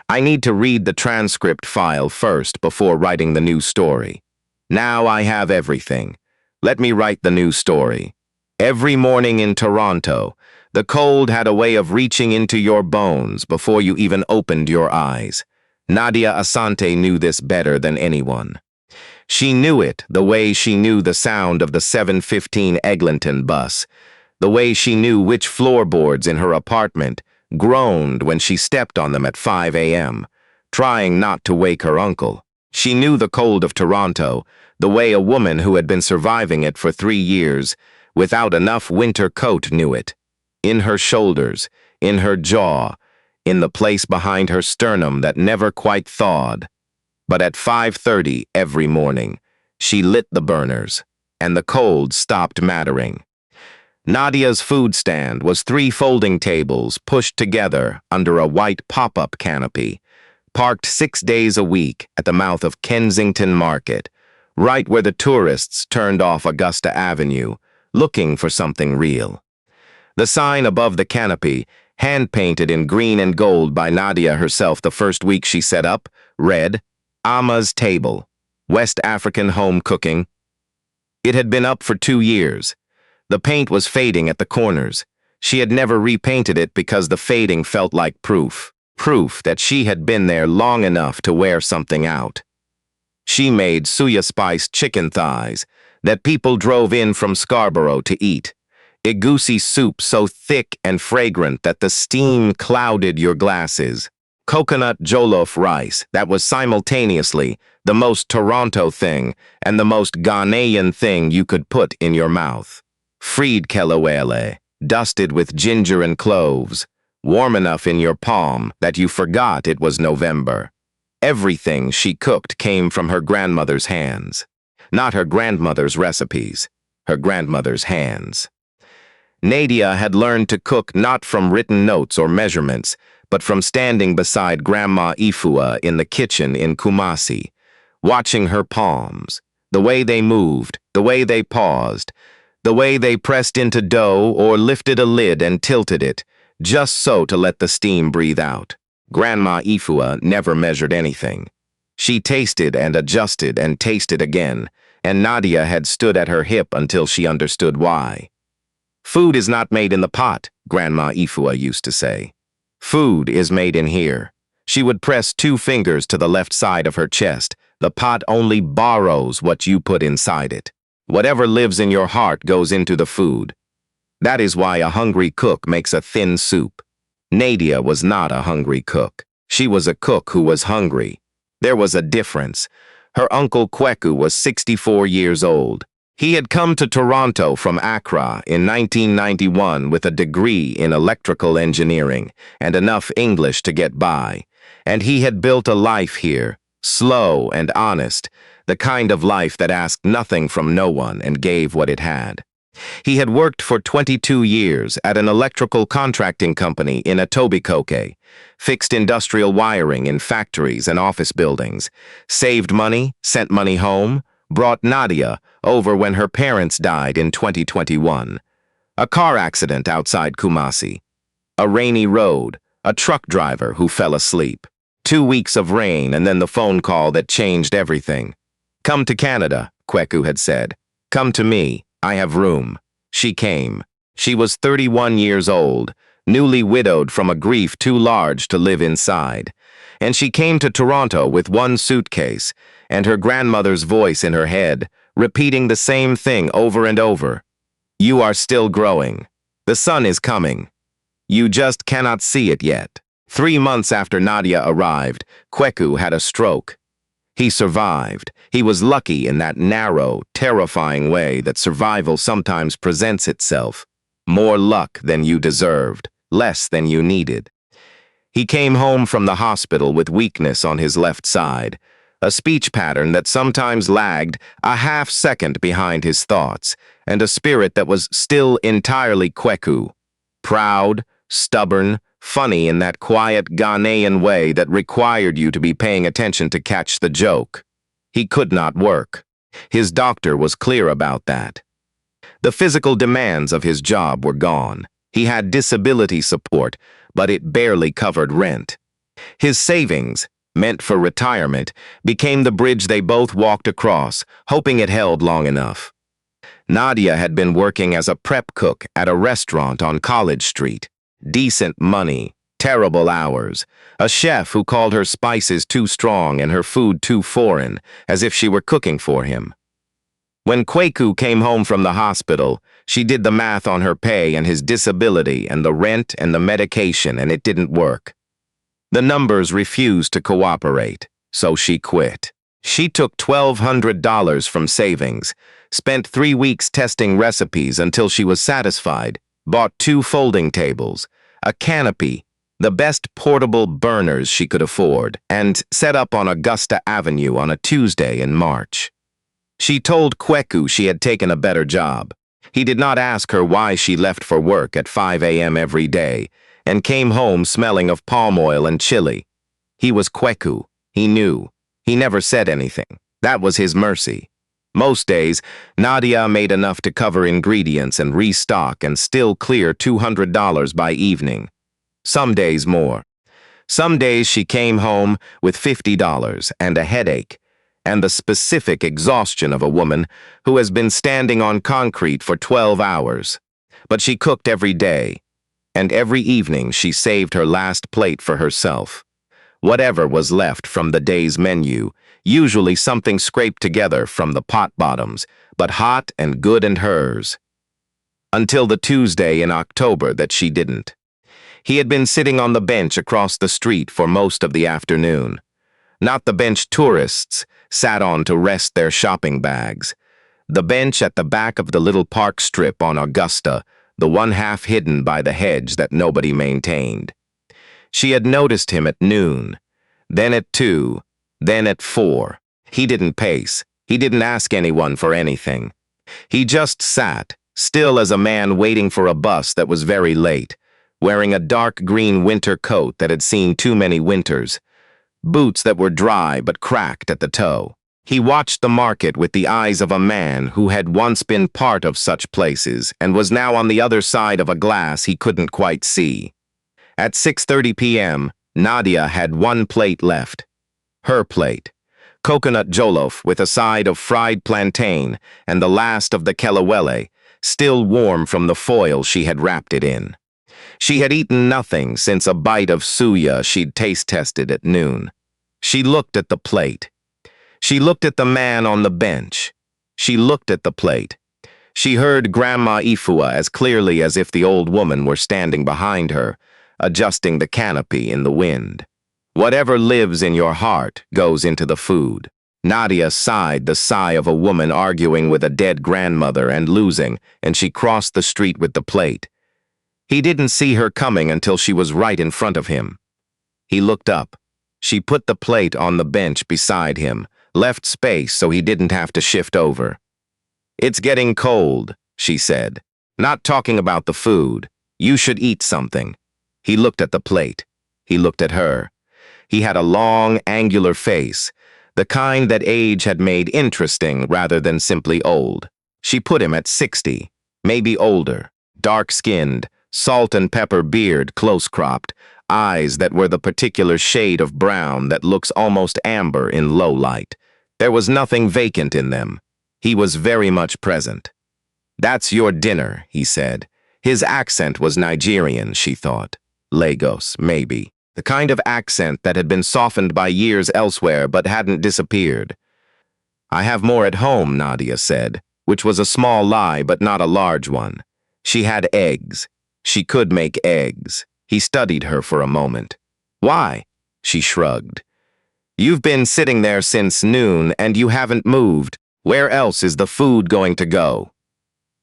I need to read the transcript file first before writing the new story. Now I have everything. Let me write the new story. Every morning in Toronto, the cold had a way of reaching into your bones before you even opened your eyes. Nadia Asante knew this better than anyone. She knew it the way she knew the sound of the 7:15 Eglinton bus, the way she knew which floorboards in her apartment groaned when she stepped on them at 5 a.m., trying not to wake her uncle. She knew the cold of Toronto, the way a woman who had been surviving it for 3 years, without enough winter coat, knew it. In her shoulders, in her jaw, in the place behind her sternum that never quite thawed. But at 5:30 every morning, she lit the burners, and the cold stopped mattering. Nadia's food stand was 3 folding tables pushed together under a white pop-up canopy, parked 6 days a week at the mouth of Kensington Market, right where the tourists turned off Augusta Avenue, looking for something real. The sign above the canopy, hand-painted in green and gold by Nadia herself the first week she set up, read, "Ama's Table, West African Home Cooking." It had been up for 2 years. The paint was fading at the corners. She had never repainted it because the fading felt like proof that she had been there long enough to wear something out. She made suya-spiced chicken thighs that people drove in from Scarborough to eat, egusi soup so thick and fragrant that the steam clouded your glasses, coconut jollof rice that was simultaneously the most Toronto thing and the most Ghanaian thing you could put in your mouth. Fried kelewele, dusted with ginger and cloves, warm enough in your palm that you forgot it was November. Everything she cooked came from her grandmother's hands. Not her grandmother's recipes, her grandmother's hands. Nadia had learned to cook not from written notes or measurements, but from standing beside Grandma Ifua in the kitchen in Kumasi, watching her palms, the way they moved, the way they paused, the way they pressed into dough or lifted a lid and tilted it, just so to let the steam breathe out. Grandma Ifua never measured anything. She tasted and adjusted and tasted again, and Nadia had stood at her hip until she understood why. "Food is not made in the pot," Grandma Ifua used to say. "Food is made in here." She would press 2 fingers to the left side of her chest. The pot only borrows what you put inside it. Whatever lives in your heart goes into the food. That is why a hungry cook makes a thin soup. Nadia was not a hungry cook. She was a cook who was hungry. There was a difference. Her uncle Kweku was 64 years old. He had come to Toronto from Accra in 1991 with a degree in electrical engineering and enough English to get by. And he had built a life here, slow and honest, the kind of life that asked nothing from no one and gave what it had. He had worked for 22 years at an electrical contracting company in Etobicoke, fixed industrial wiring in factories and office buildings, saved money, sent money home, brought Nadia over when her parents died in 2021. A car accident outside Kumasi. A rainy road, a truck driver who fell asleep. 2 weeks of rain and then the phone call that changed everything. "Come to Canada," Kweku had said. "Come to me. I have room." She came. She was 31 years old, newly widowed from a grief too large to live inside. And she came to Toronto with 1 suitcase and her grandmother's voice in her head, repeating the same thing over and over. "You are still growing. The sun is coming. You just cannot see it yet." 3 months after Nadia arrived, Kweku had a stroke. He survived. He was lucky in that narrow, terrifying way that survival sometimes presents itself. More luck than you deserved, less than you needed. He came home from the hospital with weakness on his left side, a speech pattern that sometimes lagged a half second behind his thoughts, and a spirit that was still entirely Kweku. Proud, stubborn, funny in that quiet Ghanaian way that required you to be paying attention to catch the joke. He could not work. His doctor was clear about that. The physical demands of his job were gone. He had disability support, but it barely covered rent. His savings, meant for retirement, became the bridge they both walked across, hoping it held long enough. Nadia had been working as a prep cook at a restaurant on College Street. Decent money, terrible hours. A chef who called her spices too strong and her food too foreign, as if she were cooking for him. When Kweku came home from the hospital, she did the math on her pay and his disability and the rent and the medication, and it didn't work. The numbers refused to cooperate, so she quit. She took $1,200 from savings, spent 3 weeks testing recipes until she was satisfied, bought 2 folding tables, a canopy, the best portable burners she could afford, and set up on Augusta Avenue on a Tuesday in March. She told Kweku she had taken a better job. He did not ask her why she left for work at 5 a.m. every day and came home smelling of palm oil and chili. He was Kweku. He knew. He never said anything. That was his mercy. Most days, Nadia made enough to cover ingredients and restock and still clear $200 by evening. Some days more. Some days she came home with $50 and a headache, and the specific exhaustion of a woman who has been standing on concrete for 12 hours. But she cooked every day, and every evening she saved her last plate for herself. Whatever was left from the day's menu, usually something scraped together from the pot bottoms, but hot and good and hers. Until the Tuesday in October that she didn't. He had been sitting on the bench across the street for most of the afternoon. Not the bench tourists sat on to rest their shopping bags. The bench at the back of the little park strip on Augusta, the one half hidden by the hedge that nobody maintained. She had noticed him at noon, then at 2, then at 4. He didn't pace. He didn't ask anyone for anything. He just sat, still as a man waiting for a bus that was very late, wearing a dark green winter coat that had seen too many winters, boots that were dry but cracked at the toe. He watched the market with the eyes of a man who had once been part of such places and was now on the other side of a glass he couldn't quite see. At 6:30 p.m., Nadia had 1 plate left. Her plate. Coconut jollof with a side of fried plantain and the last of the kelewele, still warm from the foil she had wrapped it in. She had eaten nothing since a bite of suya she'd taste-tested at noon. She looked at the plate. She looked at the man on the bench. She looked at the plate. She heard Grandma Ifua as clearly as if the old woman were standing behind her, adjusting the canopy in the wind. Whatever lives in your heart goes into the food. Nadia sighed the sigh of a woman arguing with a dead grandmother and losing, and she crossed the street with the plate. He didn't see her coming until she was right in front of him. He looked up. She put the plate on the bench beside him, left space so he didn't have to shift over. "It's getting cold," she said. "Not talking about the food. You should eat something." He looked at the plate. He looked at her. He had a long, angular face, the kind that age had made interesting rather than simply old. She put him at 60, maybe older, dark-skinned, salt and pepper beard close-cropped, eyes that were the particular shade of brown that looks almost amber in low light. There was nothing vacant in them. He was very much present. "That's your dinner," he said. His accent was Nigerian, she thought. Lagos, maybe. The kind of accent that had been softened by years elsewhere but hadn't disappeared. "I have more at home," Nadia said, which was a small lie but not a large one. She had eggs. She could make eggs. He studied her for a moment. "Why?" She shrugged. "You've been sitting there since noon and you haven't moved. Where else is the food going to go?"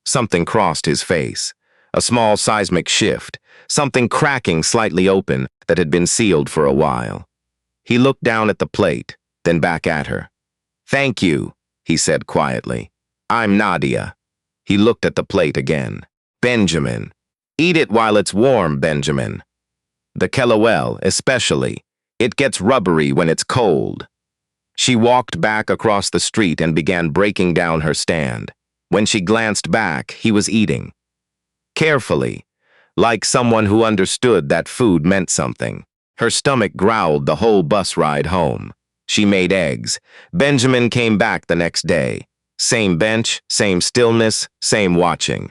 Something crossed his face. A small seismic shift. Something cracking slightly open that had been sealed for a while. He looked down at the plate, then back at her. "Thank you," he said quietly. "I'm Nadia." He looked at the plate again. "Benjamin. Eat it while it's warm, Benjamin. The kelewele, especially. It gets rubbery when it's cold." She walked back across the street and began breaking down her stand. When she glanced back, he was eating. Carefully, like someone who understood that food meant something. Her stomach growled the whole bus ride home. She made eggs. Benjamin came back the next day. Same bench, same stillness, same watching.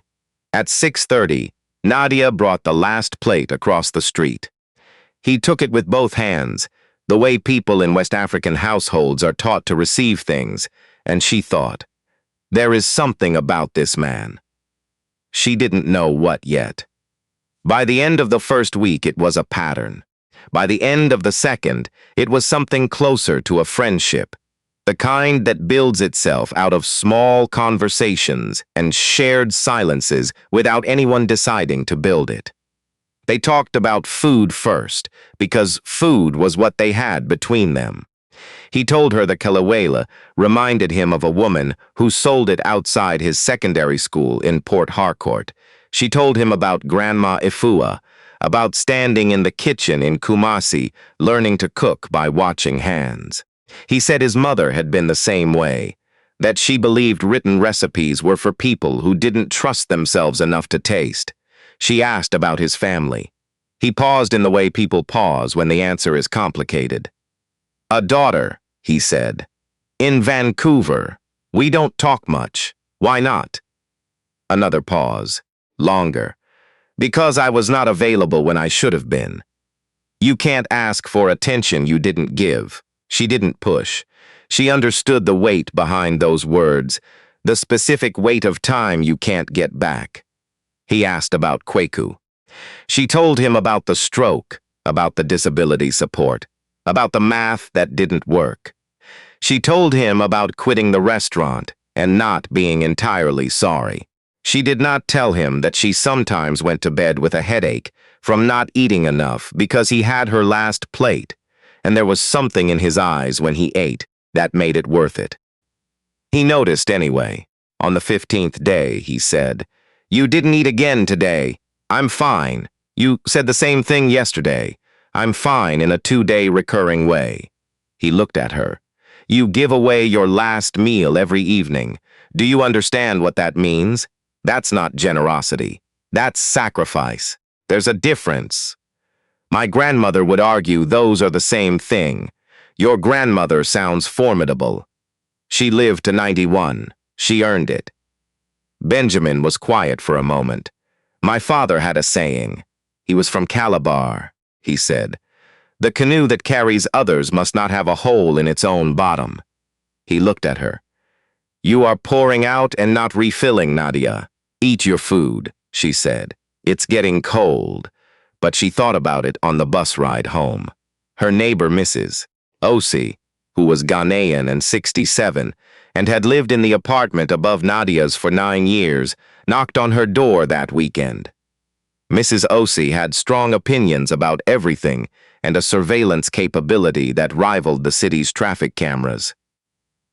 At 6:30, Nadia brought the last plate across the street. He took it with both hands, the way people in West African households are taught to receive things, and she thought, there is something about this man. She didn't know what yet. By the end of the first week, it was a pattern. By the end of the second, it was something closer to a friendship, the kind that builds itself out of small conversations and shared silences without anyone deciding to build it. They talked about food first, because food was what they had between them. He told her the Kalawela reminded him of a woman who sold it outside his secondary school in Port Harcourt. She told him about Grandma Ifua, about standing in the kitchen in Kumasi, learning to cook by watching hands. He said his mother had been the same way, that she believed written recipes were for people who didn't trust themselves enough to taste. She asked about his family. He paused in the way people pause when the answer is complicated. A daughter, he said. In Vancouver. We don't talk much. Why not? Another pause. Longer. Because I was not available when I should have been. You can't ask for attention you didn't give. She didn't push. She understood the weight behind those words, the specific weight of time you can't get back. He asked about Kweku. She told him about the stroke, about the disability support, about the math that didn't work. She told him about quitting the restaurant and not being entirely sorry. She did not tell him that she sometimes went to bed with a headache from not eating enough because he had her last plate, and there was something in his eyes when he ate that made it worth it. He noticed anyway. On the 15th day, he said, "You didn't eat again today. I'm fine. You said the same thing yesterday. I'm fine in a 2-day recurring way." He looked at her. "You give away your last meal every evening. Do you understand what that means? That's not generosity. That's sacrifice. There's a difference. My grandmother would argue those are the same thing. Your grandmother sounds formidable. She lived to 91. She earned it." Benjamin was quiet for a moment. "My father had a saying. He was from Calabar," he said. "The canoe that carries others must not have a hole in its own bottom." He looked at her. "You are pouring out and not refilling, Nadia. Eat your food," she said. "It's getting cold." But she thought about it on the bus ride home. Her neighbor, Mrs. Osi, who was Ghanaian and 67, and had lived in the apartment above Nadia's for 9 years, knocked on her door that weekend. Mrs. Osi had strong opinions about everything and a surveillance capability that rivaled the city's traffic cameras.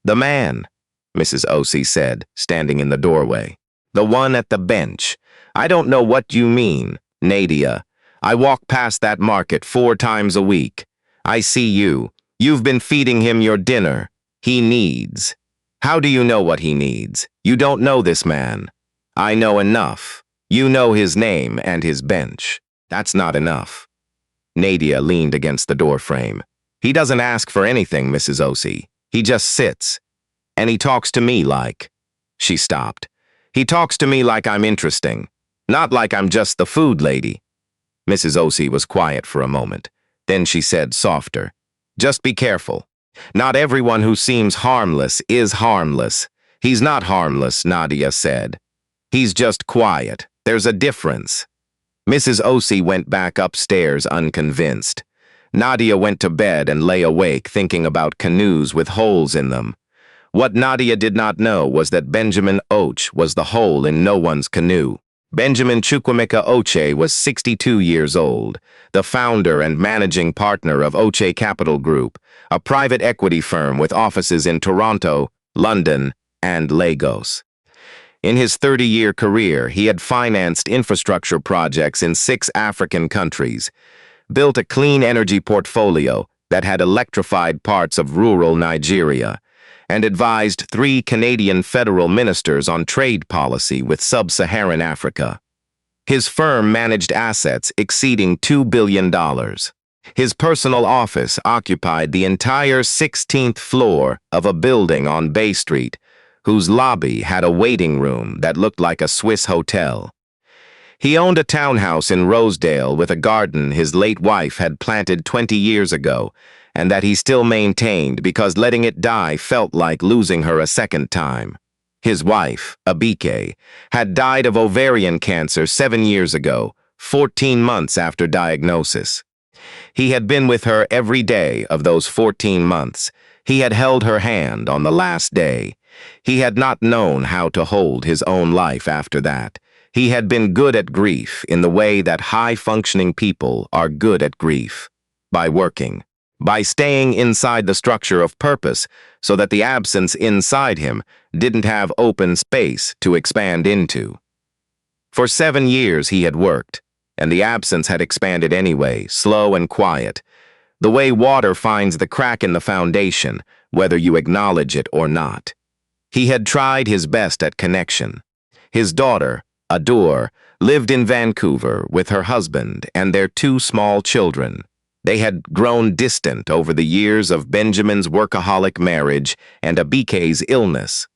"The man," Mrs. Osi said, standing in the doorway. "The one at the bench. I don't know what you mean, Nadia. I walk past that market 4 times a week. I see you. You've been feeding him your dinner. He needs. How do you know what he needs? You don't know this man. I know enough. You know his name and his bench. That's not enough." Nadia leaned against the doorframe. "He doesn't ask for anything, Mrs. Osi. He just sits. And he talks to me like..." She stopped. "He talks to me like I'm interesting. Not like I'm just the food lady." Mrs. Osi was quiet for a moment. Then she said softer, "Just be careful. Not everyone who seems harmless is harmless. He's not harmless," Nadia said. "He's just quiet. There's a difference." Mrs. Osi went back upstairs unconvinced. Nadia went to bed and lay awake thinking about canoes with holes in them. What Nadia did not know was that Benjamin Oche was the hole in no one's canoe. Benjamin Chukwemeka Oche was 62 years old, the founder and managing partner of Oche Capital Group, a private equity firm with offices in Toronto, London, and Lagos. In his 30-year career, he had financed infrastructure projects in 6 African countries, built a clean energy portfolio that had electrified parts of rural Nigeria, and advised 3 Canadian federal ministers on trade policy with sub-Saharan Africa. His firm managed assets exceeding $2 billion. His personal office occupied the entire 16th floor of a building on Bay Street, whose lobby had a waiting room that looked like a Swiss hotel. He owned a townhouse in Rosedale with a garden his late wife had planted 20 years ago, and that he still maintained because letting it die felt like losing her a second time. His wife, Abike, had died of ovarian cancer 7 years ago, 14 months after diagnosis. He had been with her every day of those 14 months. He had held her hand on the last day. He had not known how to hold his own life after that. He had been good at grief in the way that high-functioning people are good at grief. By working. By staying inside the structure of purpose so that the absence inside him didn't have open space to expand into. For 7 years he had worked, and the absence had expanded anyway, slow and quiet, the way water finds the crack in the foundation, whether you acknowledge it or not. He had tried his best at connection. His daughter, Adore, lived in Vancouver with her husband and their 2 small children. They had grown distant over the years of Benjamin's workaholic marriage and Abike's illness.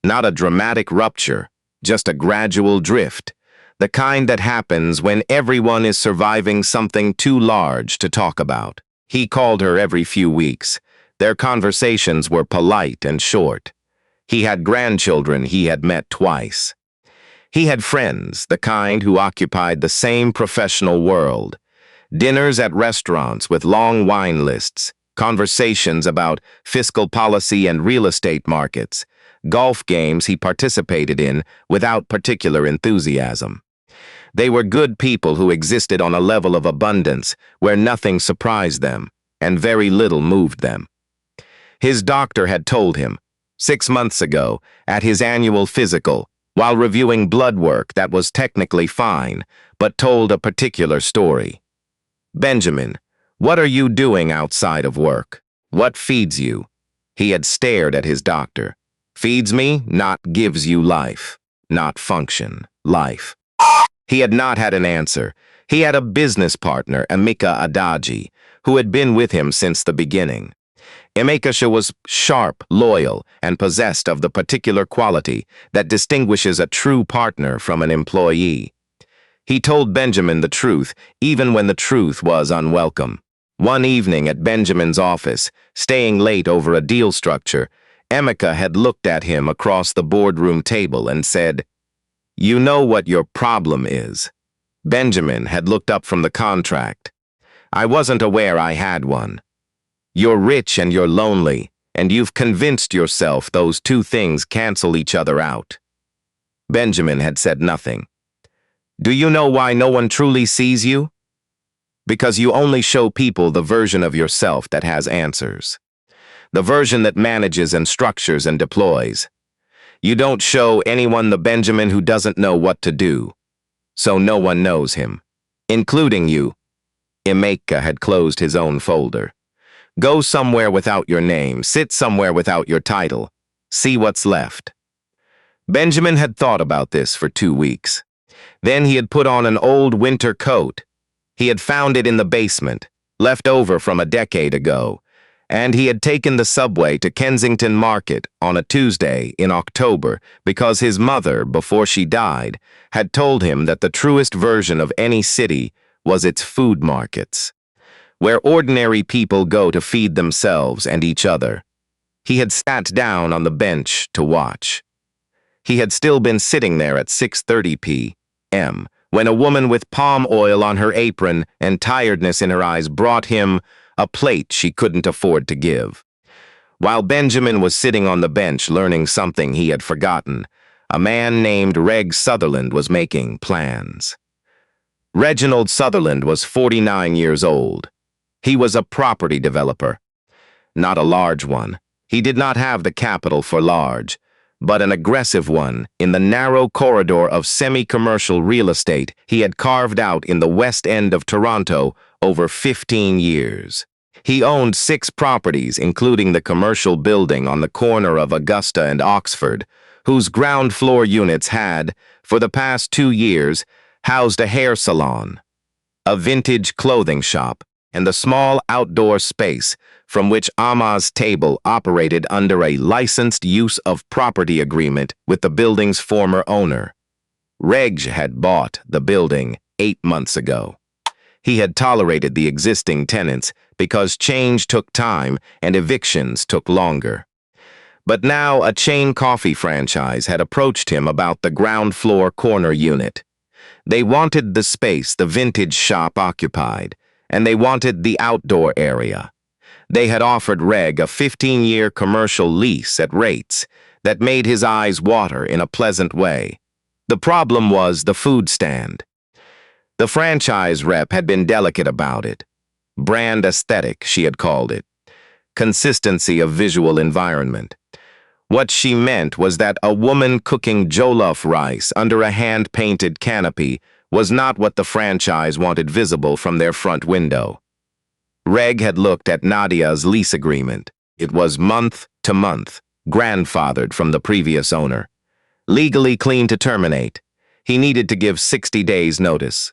Not a dramatic rupture, just a gradual drift, the kind that happens when everyone is surviving something too large to talk about. He called her every few weeks. Their conversations were polite and short. He had grandchildren he had met twice. He had friends, the kind who occupied the same professional world. Dinners at restaurants with long wine lists, conversations about fiscal policy and real estate markets, golf games he participated in without particular enthusiasm. They were good people who existed on a level of abundance where nothing surprised them and very little moved them. His doctor had told him, 6 months ago, at his annual physical, while reviewing blood work that was technically fine, but told a particular story. "Benjamin, what are you doing outside of work? What feeds you?" He had stared at his doctor. "Feeds me, not gives you life. Not function, life." He had not had an answer. He had a business partner, Emeka Adaji, who had been with him since the beginning. Emeka was sharp, loyal, and possessed of the particular quality that distinguishes a true partner from an employee. He told Benjamin the truth, even when the truth was unwelcome. One evening at Benjamin's office, staying late over a deal structure, Emeka had looked at him across the boardroom table and said, "You know what your problem is." Benjamin had looked up from the contract. "I wasn't aware I had one." "You're rich and you're lonely, and you've convinced yourself those 2 things cancel each other out." Benjamin had said nothing. "Do you know why no one truly sees you? Because you only show people the version of yourself that has answers. The version that manages and structures and deploys. You don't show anyone the Benjamin who doesn't know what to do. So no one knows him, including you." Emeka had closed his own folder. "Go somewhere without your name, sit somewhere without your title. See what's left." Benjamin had thought about this for 2 weeks. Then he had put on an old winter coat. He had found it in the basement, left over from a decade ago, and he had taken the subway to Kensington Market on a Tuesday in October because his mother, before she died, had told him that the truest version of any city was its food markets, where ordinary people go to feed themselves and each other. He had sat down on the bench to watch. He had still been sitting there at 6:30 p.m. when a woman with palm oil on her apron and tiredness in her eyes brought him a plate she couldn't afford to give. While Benjamin was sitting on the bench learning something he had forgotten, a man named Reg Sutherland was making plans. Reginald Sutherland was 49 years old. He was a property developer. Not a large one. He did not have the capital for large, but an aggressive one in the narrow corridor of semi-commercial real estate he had carved out in the West End of Toronto over 15 years. He owned 6 properties, including the commercial building on the corner of Augusta and Oxford, whose ground floor units had, for the past 2 years, housed a hair salon, a vintage clothing shop, and the small outdoor space from which Ama's table operated under a licensed use of property agreement with the building's former owner. Reg had bought the building 8 months ago. He had tolerated the existing tenants because change took time and evictions took longer. But now a chain coffee franchise had approached him about the ground floor corner unit. They wanted the space the vintage shop occupied, and they wanted the outdoor area. They had offered Reg a 15-year commercial lease at rates that made his eyes water in a pleasant way. The problem was the food stand. The franchise rep had been delicate about it. Brand aesthetic, she had called it. Consistency of visual environment. What she meant was that a woman cooking jollof rice under a hand-painted canopy was not what the franchise wanted visible from their front window. Reg had looked at Nadia's lease agreement. It was month to month, grandfathered from the previous owner. Legally clean to terminate. He needed to give 60 days notice.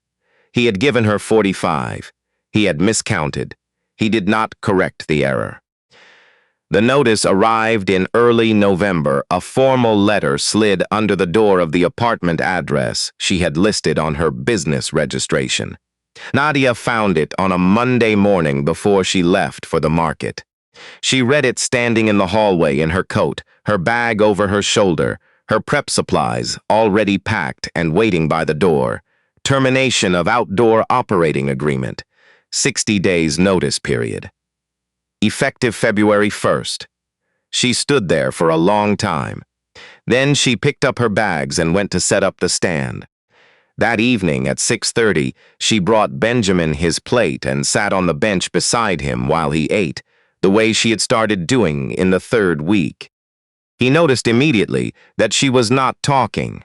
He had given her 45. He had miscounted. He did not correct the error. The notice arrived in early November. A formal letter slid under the door of the apartment address she had listed on her business registration. Nadia found it on a Monday morning before she left for the market. She read it standing in the hallway in her coat, her bag over her shoulder, her prep supplies already packed and waiting by the door. Termination of outdoor operating agreement. 60 days notice period. Effective February 1st. She stood there for a long time. Then she picked up her bags and went to set up the stand. That evening at 6:30, she brought Benjamin his plate and sat on the bench beside him while he ate, the way she had started doing in the 3rd week. He noticed immediately that she was not talking.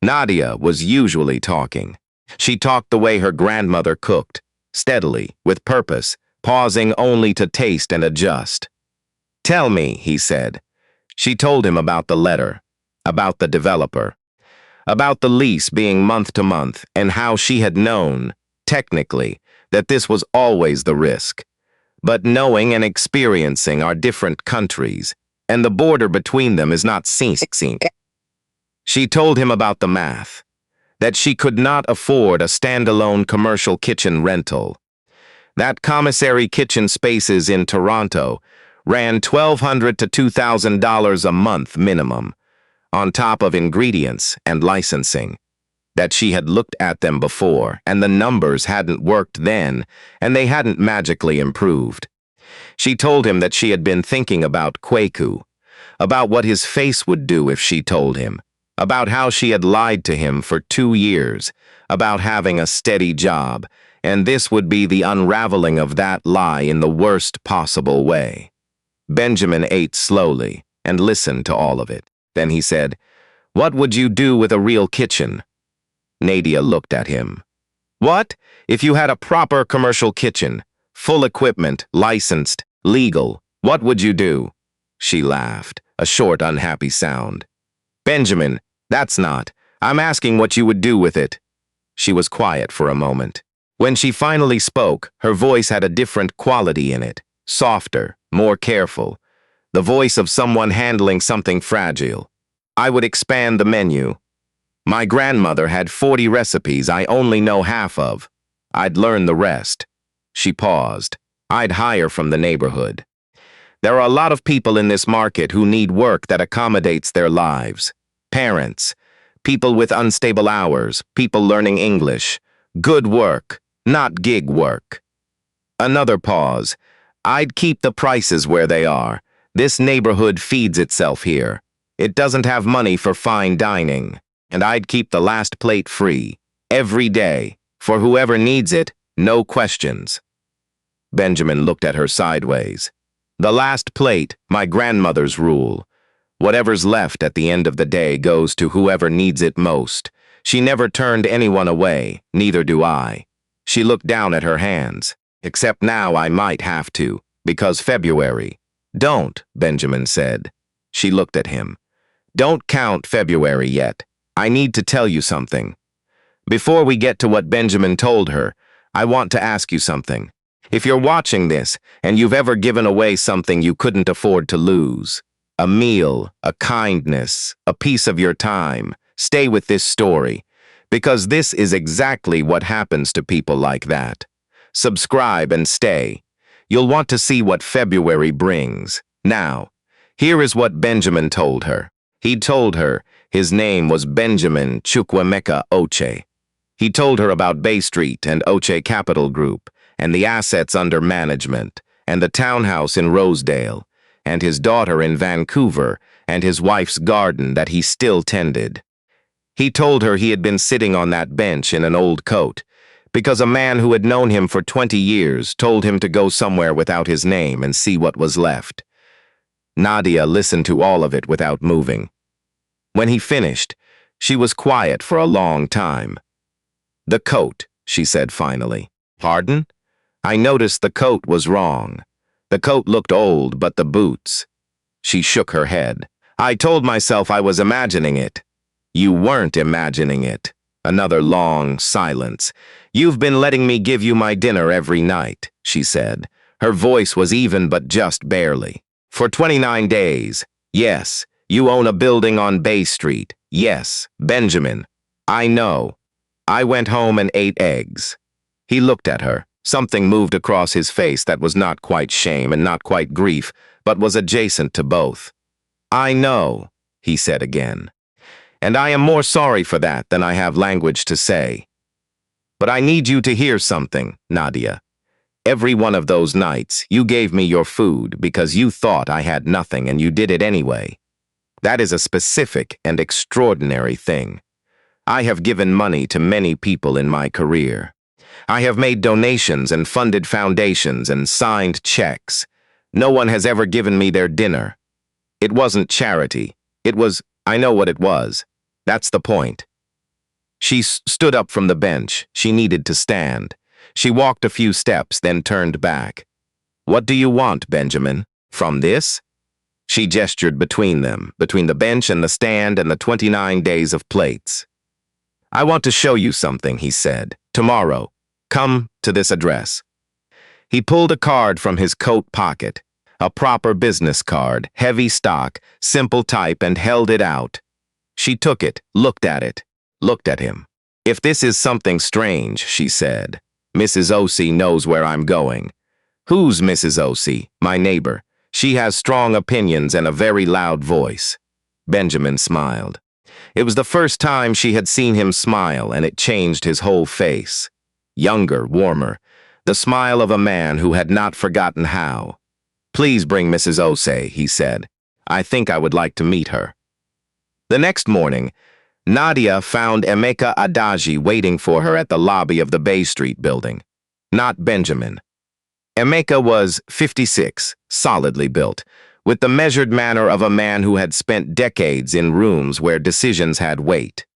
Nadia was usually talking. She talked the way her grandmother cooked, steadily, with purpose, pausing only to taste and adjust. "Tell me," he said. She told him about the letter, about the developer, about the lease being month to month, and how she had known, technically, that this was always the risk. But knowing and experiencing are different countries, and the border between them is not seen. She told him about the math, that she could not afford a standalone commercial kitchen rental. That commissary kitchen spaces in Toronto ran $1,200 to $2,000 a month minimum, on top of ingredients and licensing. That she had looked at them before, and the numbers hadn't worked then, and they hadn't magically improved. She told him that she had been thinking about Kwaku, about what his face would do if she told him, about how she had lied to him for 2 years, about having a steady job, and this would be the unraveling of that lie in the worst possible way. Benjamin ate slowly and listened to all of it. Then he said, "What would you do with a real kitchen?" Nadia looked at him. "What? If you had a proper commercial kitchen, full equipment, licensed, legal, what would you do?" She laughed, a short, unhappy sound. "Benjamin, that's not. I'm asking what you would do with it." She was quiet for a moment. When she finally spoke, her voice had a different quality in it, softer, more careful, the voice of someone handling something fragile. "I would expand the menu. My grandmother had 40 recipes I only know half of. I'd learn the rest." She paused. "I'd hire from the neighborhood. There are a lot of people in this market who need work that accommodates their lives. Parents, people with unstable hours, people learning English. Good work, not gig work." Another pause. "I'd keep the prices where they are. This neighborhood feeds itself here. It doesn't have money for fine dining. And I'd keep the last plate free, every day, for whoever needs it, no questions." Benjamin looked at her sideways. "The last plate, my grandmother's rule. Whatever's left at the end of the day goes to whoever needs it most. She never turned anyone away, neither do I." She looked down at her hands. "Except now I might have to, because February." "Don't," Benjamin said. She looked at him. "Don't count February yet. I need to tell you something." Before we get to what Benjamin told her, I want to ask you something. If you're watching this and you've ever given away something you couldn't afford to lose, a meal, a kindness, a piece of your time, stay with this story, because this is exactly what happens to people like that. Subscribe and stay. You'll want to see what February brings. Now, here is what Benjamin told her. He told her his name was Benjamin Chukwuemeka Oche. He told her about Bay Street and Oche Capital Group, and the assets under management, and the townhouse in Rosedale, and his daughter in Vancouver, and his wife's garden that he still tended. He told her he had been sitting on that bench in an old coat, because a man who had known him for 20 years told him to go somewhere without his name and see what was left. Nadia listened to all of it without moving. When he finished, she was quiet for a long time. "The coat," she said finally. "Pardon?" "I noticed the coat was wrong. The coat looked old, but the boots." She shook her head. "I told myself I was imagining it." "You weren't imagining it." Another long silence. "You've been letting me give you my dinner every night," she said. Her voice was even but just barely. "For 29 days. Yes, you own a building on Bay Street. Yes, Benjamin. I know. I went home and ate eggs." He looked at her. Something moved across his face that was not quite shame and not quite grief, but was adjacent to both. "I know," he said again. "And I am more sorry for that than I have language to say. But I need you to hear something, Nadia. Every one of those nights, you gave me your food because you thought I had nothing and you did it anyway. That is a specific and extraordinary thing. I have given money to many people in my career. I have made donations and funded foundations and signed checks. No one has ever given me their dinner. It wasn't charity. It was, I know what it was. That's the point." She stood up from the bench. She needed to stand. She walked a few steps, then turned back. "What do you want, Benjamin? From this?" She gestured between them, between the bench and the stand and the 29 days of plates. "I want to show you something," he said. "Tomorrow. Come to this address." He pulled a card from his coat pocket, a proper business card, heavy stock, simple type, and held it out. She took it, looked at him. "If this is something strange," she said, "Mrs. Osei knows where I'm going." "Who's Mrs. Osei?" "My neighbor. She has strong opinions and a very loud voice." Benjamin smiled. It was the first time she had seen him smile, and it changed his whole face. Younger, warmer, the smile of a man who had not forgotten how. "Please bring Mrs. Osei," he said. "I think I would like to meet her." The next morning, Nadia found Emeka Adaji waiting for her at the lobby of the Bay Street building. Not Benjamin. Emeka was 56, solidly built, with the measured manner of a man who had spent decades in rooms where decisions had weight.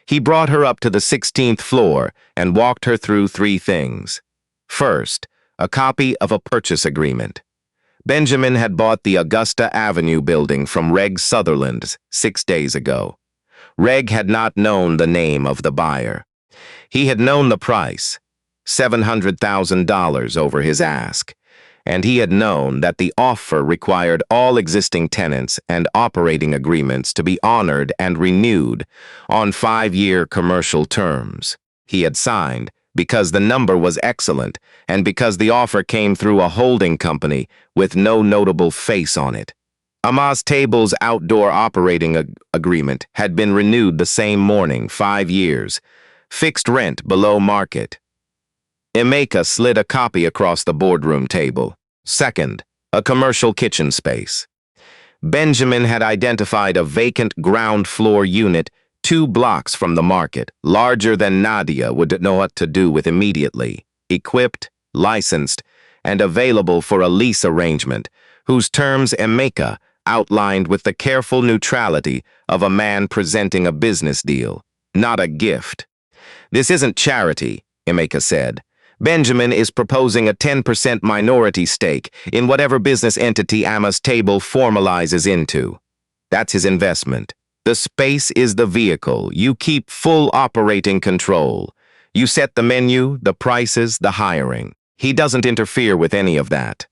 He brought her up to the 16th floor and walked her through 3 things. First, a copy of a purchase agreement. Benjamin had bought the Augusta Avenue building from Reg Sutherland 6 days ago. Reg had not known the name of the buyer. He had known the price, $700,000 over his ask, and he had known that the offer required all existing tenants and operating agreements to be honored and renewed on 5-year commercial terms. He had signed because the number was excellent and because the offer came through a holding company with no notable face on it. Amaz Table's outdoor operating agreement had been renewed the same morning, 5 years, fixed rent below market. Emeka slid a copy across the boardroom table. Second, a commercial kitchen space. Benjamin had identified a vacant ground floor unit 2 blocks from the market, larger than Nadia would know what to do with immediately, equipped, licensed, and available for a lease arrangement, whose terms Emeka outlined with the careful neutrality of a man presenting a business deal, not a gift. "This isn't charity," Emeka said. "Benjamin is proposing a 10% minority stake in whatever business entity Amaz Table formalizes into. That's his investment. The space is the vehicle. You keep full operating control. You set the menu, the prices, the hiring. He doesn't interfere with any of that.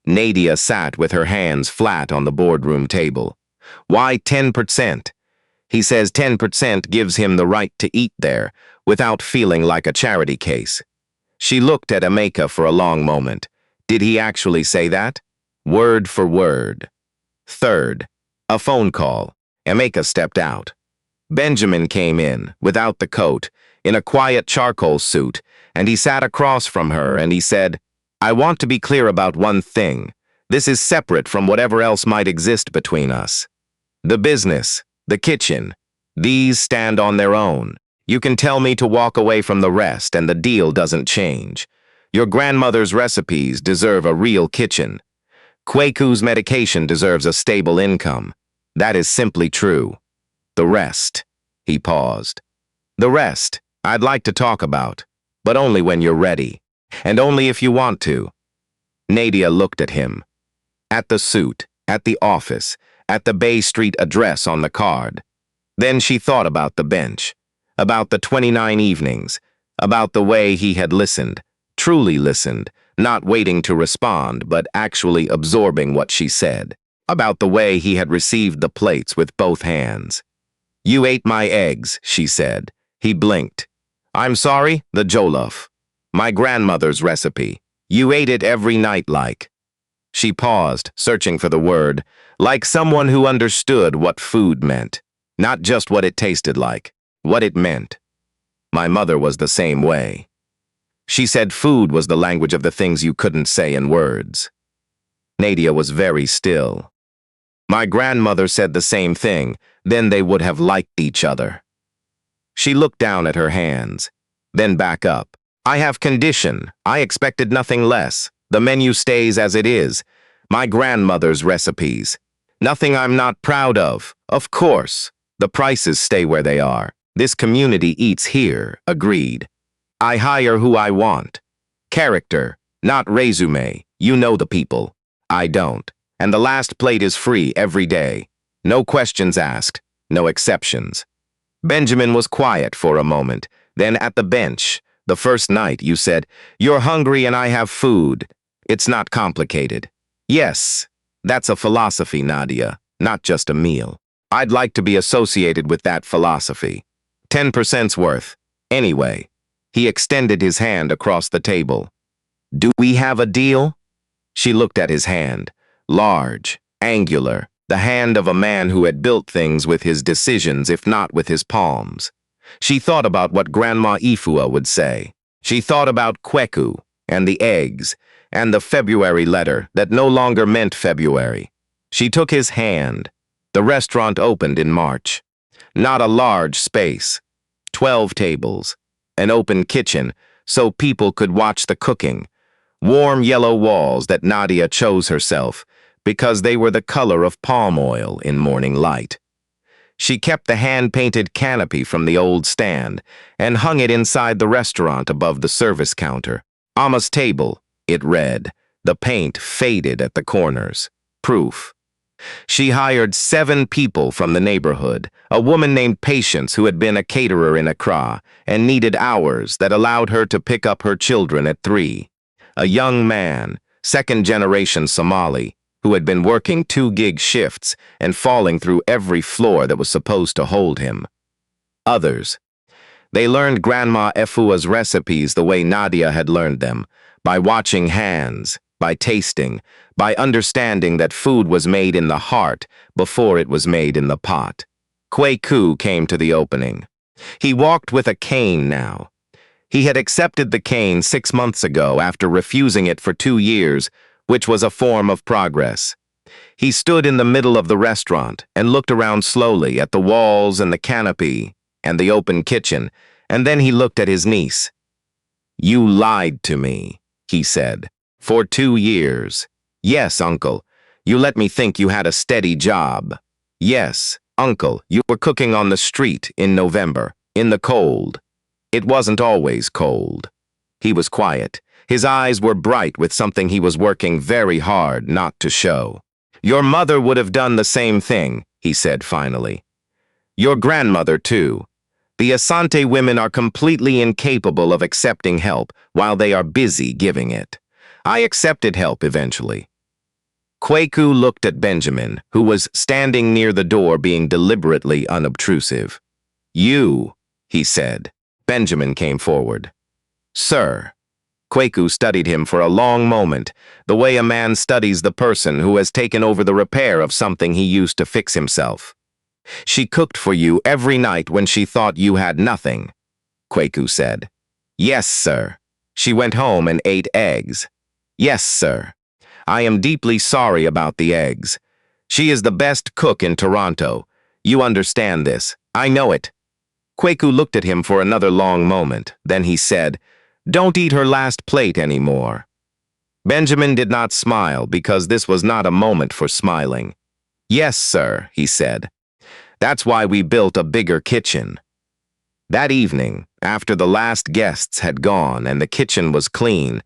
Nadia sat with her hands flat on the boardroom table. Why 10%? He says 10% gives him the right to eat there without feeling like a charity case. She looked at Emeka for a long moment. Did he actually say that? Word for word. Third, a phone call. Emeka stepped out. Benjamin came in, without the coat, in a quiet charcoal suit, and he sat across from her and he said, I want to be clear about one thing. This is separate from whatever else might exist between us. The business, the kitchen, these stand on their own. You can tell me to walk away from the rest and the deal doesn't change. Your grandmother's recipes deserve a real kitchen. Kweku's medication deserves a stable income. That is simply true. The rest, he paused. The rest, I'd like to talk about, but only when you're ready, and only if you want to. Nadia looked at him. At the suit, at the office, at the Bay Street address on the card. Then she thought about the bench, about the 29 evenings, about the way he had listened, truly listened, not waiting to respond, but actually absorbing what she said, about the way he had received the plates with both hands. You ate my eggs, she said. He blinked. I'm sorry, the jollof. My grandmother's recipe. You ate it every night like. She paused, searching for the word, like someone who understood what food meant. Not just what it tasted like, what it meant. My mother was the same way. She said food was the language of the things you couldn't say in words. Nadia was very still. My grandmother said the same thing, then they would have liked each other. She looked down at her hands, then back up. I have condition. I expected nothing less. The menu stays as it is. My grandmother's recipes. Nothing I'm not proud of. Of course. The prices stay where they are. This community eats here, agreed. I hire who I want. Character, not resume. You know the people. I don't. And the last plate is free every day. No questions asked, no exceptions. Benjamin was quiet for a moment. Then at the bench, the first night, you said, You're hungry and I have food. It's not complicated. Yes, that's a philosophy, Nadia, not just a meal. I'd like to be associated with that philosophy. 10%'s worth. Anyway, he extended his hand across the table. Do we have a deal? She looked at his hand. Large, angular, the hand of a man who had built things with his decisions, if not with his palms. She thought about what Grandma Ifua would say. She thought about Kweku, and the eggs, and the February letter that no longer meant February. She took his hand. The restaurant opened in March. Not a large space. 12 tables. An open kitchen, so people could watch the cooking. Warm yellow walls that Nadia chose herself, because they were the color of palm oil in morning light. She kept the hand-painted canopy from the old stand and hung it inside the restaurant above the service counter. Ama's table, it read. The paint faded at the corners. Proof. She hired 7 people from the neighborhood, a woman named Patience who had been a caterer in Accra and needed hours that allowed her to pick up her children at 3. A young man, second-generation Somali, who had been working 2-gig shifts and falling through every floor that was supposed to hold him. Others. They learned Grandma Efua's recipes the way Nadia had learned them, by watching hands, by tasting, by understanding that food was made in the heart before it was made in the pot. Kweku came to the opening. He walked with a cane now. He had accepted the cane 6 months ago after refusing it for 2 years, which was a form of progress. He stood in the middle of the restaurant and looked around slowly at the walls and the canopy and the open kitchen, and then he looked at his niece. You lied to me, he said, for 2 years. Yes, uncle, you let me think you had a steady job. Yes, uncle, you were cooking on the street in November, in the cold. It wasn't always cold. He was quiet. His eyes were bright with something he was working very hard not to show. Your mother would have done the same thing, he said finally. Your grandmother, too. The Asante women are completely incapable of accepting help while they are busy giving it. I accepted help eventually. Kwaku looked at Benjamin, who was standing near the door being deliberately unobtrusive. You, he said. Benjamin came forward. Sir. Kwaku studied him for a long moment, the way a man studies the person who has taken over the repair of something he used to fix himself. She cooked for you every night when she thought you had nothing, Kwaku said. Yes, sir. She went home and ate eggs. Yes, sir. I am deeply sorry about the eggs. She is the best cook in Toronto. You understand this. I know it. Kwaku looked at him for another long moment. Then he said, Don't eat her last plate anymore. Benjamin did not smile because this was not a moment for smiling. Yes, sir, he said. That's why we built a bigger kitchen. That evening, after the last guests had gone and the kitchen was clean,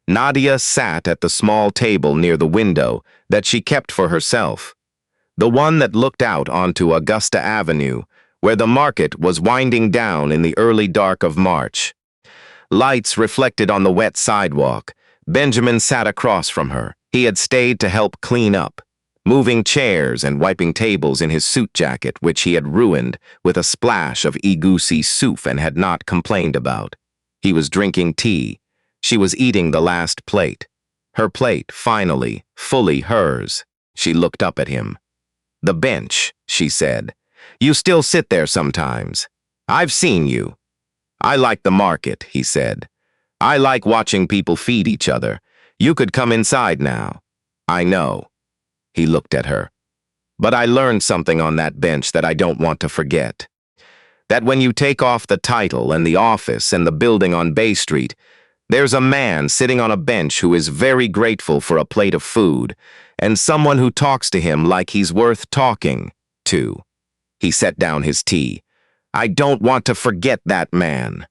Nadia sat at the small table near the window that she kept for herself, the one that looked out onto Augusta Avenue, where the market was winding down in the early dark of March. Lights reflected on the wet sidewalk. Benjamin sat across from her. He had stayed to help clean up, moving chairs and wiping tables in his suit jacket, which he had ruined with a splash of egusi soup and had not complained about. He was drinking tea. She was eating the last plate. Her plate, finally, fully hers. She looked up at him. The bench, she said. You still sit there sometimes. I've seen you. I like the market, he said. I like watching people feed each other. You could come inside now. I know. He looked at her. But I learned something on that bench that I don't want to forget. That when you take off the title and the office and the building on Bay Street, there's a man sitting on a bench who is very grateful for a plate of food, and someone who talks to him like he's worth talking to. He set down his tea. I don't want to forget that man.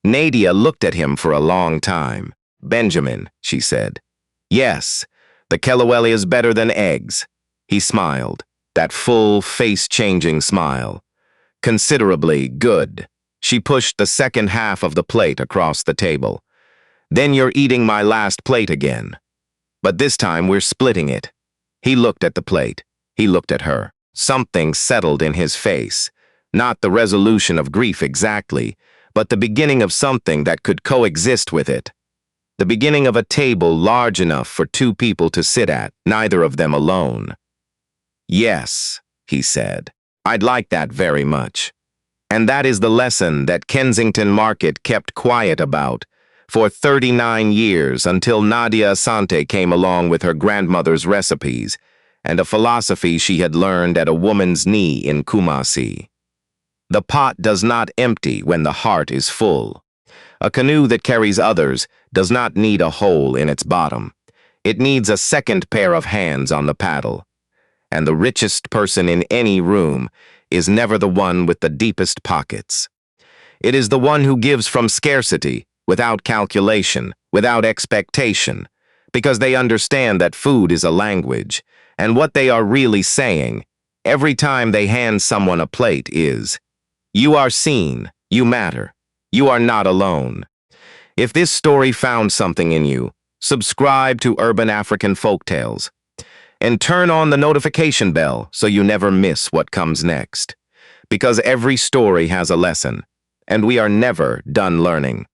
Nadia looked at him for a long time. Benjamin, she said. Yes, the Kelaweli is better than eggs. He smiled, that full, face-changing smile. Considerably good. She pushed the second half of the plate across the table. Then you're eating my last plate again. But this time we're splitting it. He looked at the plate. He looked at her. Something settled in his face. Not the resolution of grief exactly, but the beginning of something that could coexist with it. The beginning of a table large enough for two people to sit at, neither of them alone. Yes, he said. I'd like that very much. And that is the lesson that Kensington Market kept quiet about for 39 years until Nadia Asante came along with her grandmother's recipes and a philosophy she had learned at a woman's knee in Kumasi. The pot does not empty when the heart is full. A canoe that carries others does not need a hole in its bottom. It needs a second pair of hands on the paddle. And the richest person in any room is never the one with the deepest pockets. It is the one who gives from scarcity, without calculation, without expectation, because they understand that food is a language, and what they are really saying, every time they hand someone a plate is, you are seen, you matter, you are not alone. If this story found something in you, subscribe to Urban African Folktales, and turn on the notification bell so you never miss what comes next. Because every story has a lesson, and we are never done learning.